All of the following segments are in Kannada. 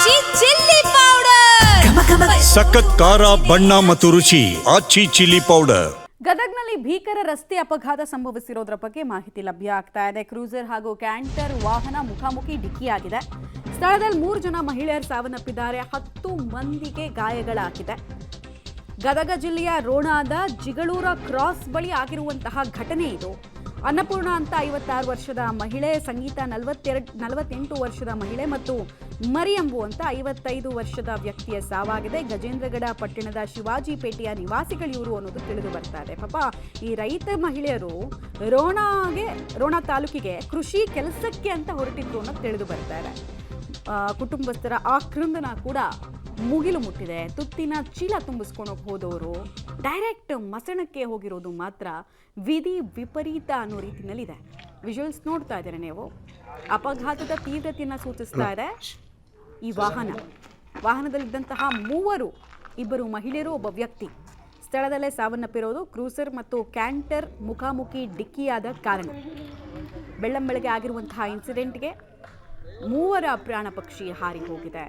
ಆಚಿ ಚಿಲ್ಲಿ ಪೌಡರ್ ಸಖತ್ ಖಾರ ಬಣ್ಣ ಮತ್ತು ರುಚಿ ಆಚಿ ಚಿಲ್ಲಿ ಪೌಡರ್. ಗದಗ್ನಲ್ಲಿ ಭೀಕರ ರಸ್ತೆ ಅಪಘಾತ ಸಂಭವಿಸಿರೋದ್ರ ಬಗ್ಗೆ ಮಾಹಿತಿ ಲಭ್ಯ ಆಗ್ತಾ ಇದೆ. ಕ್ರೂಸರ್ ಹಾಗೂ ಕ್ಯಾಂಟರ್ ವಾಹನ ಮುಖಾಮುಖಿ ಡಿಕ್ಕಿಯಾಗಿದೆ. ಸ್ಥಳದಲ್ಲಿ 3 ಜನ ಮಹಿಳೆಯರು ಸಾವನ್ನಪ್ಪಿದ್ದಾರೆ, 10 ಮಂದಿಗೆ ಗಾಯಗಳಾಗಿದೆ. ಗದಗ ಜಿಲ್ಲೆಯ ರೋಣಾದ ಜಿಗಳೂರ ಕ್ರಾಸ್ ಬಳಿ ಆಗಿರುವಂತಹ ಘಟನೆ ಇದು. ಅನ್ನಪೂರ್ಣ ಅಂತ 56 ವರ್ಷದ ಮಹಿಳೆ, ಸಂಗೀತ 48 ವರ್ಷದ ಮಹಿಳೆ ಮತ್ತು ಮರಿಯಂಬು ಅಂತ 55 ವರ್ಷದ ವ್ಯಕ್ತಿಯ ಸಾವಾಗಿದೆ. ಗಜೇಂದ್ರಗಡ ಪಟ್ಟಣದ ಶಿವಾಜಿಪೇಟೆಯ ನಿವಾಸಿಗಳು ಇವರು ಅನ್ನೋದು ತಿಳಿದು ಬರ್ತಾ ಇದೆ. ಪಾಪ ಈ ರೈತ ಮಹಿಳೆಯರು ರೋಣ ತಾಲೂಕಿಗೆ ಕೃಷಿ ಕೆಲಸಕ್ಕೆ ಅಂತ ಹೊರಟಿದ್ರು ಅನ್ನೋದು ತಿಳಿದು ಬರ್ತಾ ಇದೆ. ಕುಟುಂಬಸ್ಥರ ಆಕ್ರಂದನ ಕೂಡ ಮುಗಿಲು ಮುಟ್ಟಿದೆ. ತುತ್ತಿನ ಚೀಲ ತುಂಬಿಸ್ಕೊಂಡು ಹೋದವರು ಡೈರೆಕ್ಟ್ ಮಸಣಕ್ಕೆ ಹೋಗಿರೋದು ಮಾತ್ರ ವಿಧಿ ವಿಪರೀತ ಅನ್ನೋ ರೀತಿಯಲ್ಲಿದೆ. ವಿಜುವಲ್ಸ್ ನೋಡ್ತಾ ಇದ್ದಾರೆ ನೀವು. ಅಪಘಾತದ ತೀವ್ರತೆಯನ್ನು ಸೂಚಿಸ್ತಾ ಇದೆ ಈ ವಾಹನದಲ್ಲಿದ್ದಂತಹ 3 2 ಮಹಿಳೆಯರು, ಒಬ್ಬ ವ್ಯಕ್ತಿ ಸ್ಥಳದಲ್ಲೇ ಸಾವನ್ನಪ್ಪಿರೋದು. ಕ್ರೂಸರ್ ಮತ್ತು ಕ್ಯಾಂಟರ್ ಮುಖಾಮುಖಿ ಡಿಕ್ಕಿಯಾದ ಕಾರಣ. ಬೆಳ್ಳಂಬೆಳಗ್ಗೆ ಆಗಿರುವಂತಹ ಇನ್ಸಿಡೆಂಟ್ಗೆ 3 ಪ್ರಾಣ ಪಕ್ಷಿ ಹಾರಿ ಹೋಗಿದೆ.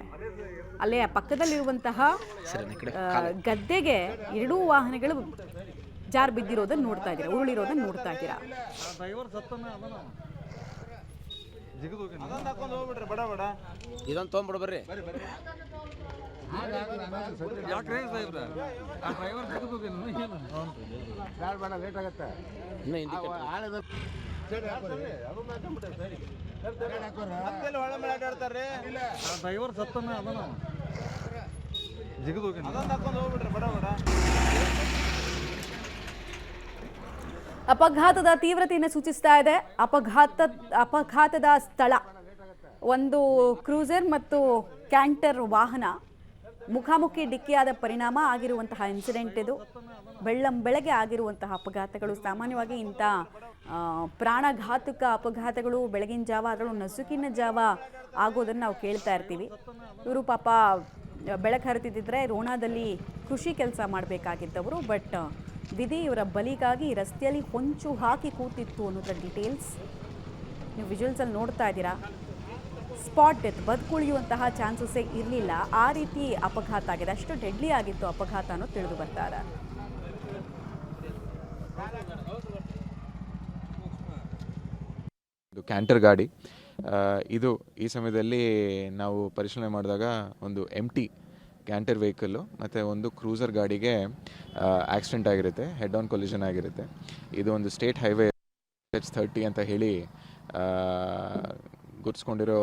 ಅಲ್ಲೇ ಪಕ್ಕದಲ್ಲಿರುವಂತಹ ಗದ್ದೆಗೆ 2 ವಾಹನಗಳು ಜಾರ್ ಬಿದ್ದಿರೋದನ್ನ ನೋಡ್ತಾ ಇದ್ದೀರಾ, ಉರುಳಿರೋದನ್ನ ನೋಡ್ತಾ ಇದ್ದೀರಾ. ಇದೊಂದು ತೊಗೊಂಡ್ಬಿಡು ಬರ್ರಿ. ಡ್ರೈವರ್ ಸತ್ತನ ಅದನ್ನ ಜಿಗಿದು ಅಪಘಾತದ ತೀವ್ರತೆಯನ್ನು ಸೂಚಿಸ್ತಾ ಇದೆ. ಅಪಘಾತದ ಸ್ಥಳ ಒಂದು ಕ್ರೂಸರ್ ಮತ್ತು ಕ್ಯಾಂಟರ್ ವಾಹನ ಮುಖಾಮುಖಿ ಡಿಕ್ಕಿಯಾದ ಪರಿಣಾಮ ಆಗಿರುವಂತಹ ಇನ್ಸಿಡೆಂಟ್ ಇದು. ಬೆಳಗ್ಗೆ ಆಗಿರುವಂತಹ ಅಪಘಾತಗಳು ಸಾಮಾನ್ಯವಾಗಿ ಇಂಥ ಪ್ರಾಣಘಾತಕ ಅಪಘಾತಗಳು ಬೆಳಗಿನ ಜಾವ, ಅದರಲ್ಲೂ ನಸುಕಿನ ಜಾವ ಆಗೋದನ್ನು ನಾವು ಕೇಳ್ತಾ ಇರ್ತೀವಿ. ಇವರು ಪಾಪ ಬೆಳಕು ಹರಿತಿದ್ದರೆ ರೋಣಾದಲ್ಲಿ ಕೃಷಿ ಕೆಲಸ ಮಾಡಬೇಕಾಗಿದ್ದವರು, ಬಟ್ ವಿಧಿ ಇವರ ಬಲಿಗಾಗಿ ರಸ್ತೆಯಲ್ಲಿ ಹೊಂಚು ಹಾಕಿ ಕೂತಿತ್ತು ಅನ್ನೋದ್ರ ಡೀಟೇಲ್ಸ್ ನೀವು ವಿಜುವಲ್ಸಲ್ಲಿ ನೋಡ್ತಾ ಇದ್ದೀರಾ. ಸ್ಪಾಟ್ ಡೆತ್, ಬದುಕುಳಿಯುವಂತಹ ಚಾನ್ಸಸ್ಸೇ ಇರಲಿಲ್ಲ, ಆ ರೀತಿ ಅಪಘಾತ ಆಗಿದೆ. ಅಷ್ಟು ಡೆಡ್ಲಿ ಆಗಿತ್ತು ಅಪಘಾತ ಅನ್ನೋದು ತಿಳಿದು ಬರ್ತಾ ಇದೆ. ಇದು ಕ್ಯಾಂಟರ್ ಗಾಡಿ. ಇದು ಈ ಸಮಯದಲ್ಲಿ ನಾವು ಪರಿಶೀಲನೆ ಮಾಡಿದಾಗ ಒಂದು ಎಂಟಿ ಕ್ಯಾಂಟರ್ ವೆಹಿಕಲ್ಲು ಮತ್ತು ಒಂದು ಕ್ರೂಸರ್ ಗಾಡಿಗೆ ಆಕ್ಸಿಡೆಂಟ್ ಆಗಿರುತ್ತೆ, ಹೆಡ್ ಆನ್ ಕೊಲಿಷನ್ ಆಗಿರುತ್ತೆ. ಇದು ಒಂದು ಸ್ಟೇಟ್ ಹೈವೇ H30 ಅಂತ ಹೇಳಿ ಗುರ್ಸ್ಕೊಂಡಿರೋ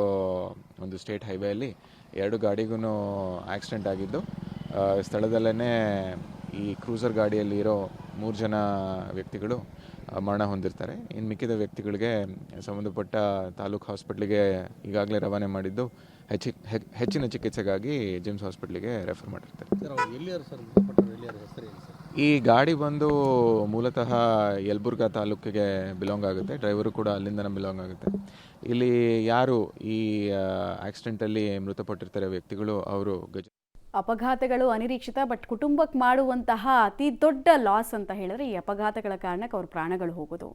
ಒಂದು ಸ್ಟೇಟ್ ಹೈವೇಯಲ್ಲಿ 2 ಗಾಡಿಗೂ ಆಕ್ಸಿಡೆಂಟ್ ಆಗಿದ್ದು, ಸ್ಥಳದಲ್ಲೇ ಈ ಕ್ರೂಸರ್ ಗಾಡಿಯಲ್ಲಿ ಇರೋ 3 ಜನ ವ್ಯಕ್ತಿಗಳು ಮರಣ ಹೊಂದಿರ್ತಾರೆ. ಇನ್ನು ಮಿಕ್ಕಿದ ವ್ಯಕ್ತಿಗಳಿಗೆ ಸಂಬಂಧಪಟ್ಟ ತಾಲೂಕು ಹಾಸ್ಪಿಟ್ಲಿಗೆ ಈಗಾಗಲೇ ರವಾನೆ ಮಾಡಿದ್ದು ಹೆಚ್ಚಿನ ಚಿಕಿತ್ಸೆಗಾಗಿ ಜಿಮ್ಸ್ ಹಾಸ್ಪಿಟ್ಲಿಗೆ ರೆಫರ್ ಮಾಡಿರ್ತಾರೆ. ಈ ಗಾಡಿ ಬಂದು ಮೂಲತಃ ಯಲಬುರ್ಗಾ ತಾಲೂಕಿಗೆ ಬಿಲಾಂಗ್ ಆಗುತ್ತೆ. ಡ್ರೈವರು ಕೂಡ ಅಲ್ಲಿಂದನೇ ಬಿಲಾಂಗ್ ಆಗುತ್ತೆ. ಇಲ್ಲಿ ಯಾರು ಈ ಆಕ್ಸಿಡೆಂಟಲ್ಲಿ ಮೃತಪಟ್ಟಿರ್ತಾರೆ ವ್ಯಕ್ತಿಗಳು, ಅವರು ಅಪಘಾತಗಳು ಅನಿರೀಕ್ಷಿತ, ಬಟ್ ಕುಟುಂಬಕ್ಕೆ ಮಾಡುವಂತಹ ಅತಿ ದೊಡ್ಡ ಲಾಸ್ ಅಂತ ಹೇಳಿದ್ರೆ ಈ ಅಪಘಾತಗಳ ಕಾರಣಕ್ಕೆ ಅವ್ರ ಪ್ರಾಣಗಳು ಹೋಗೋದು.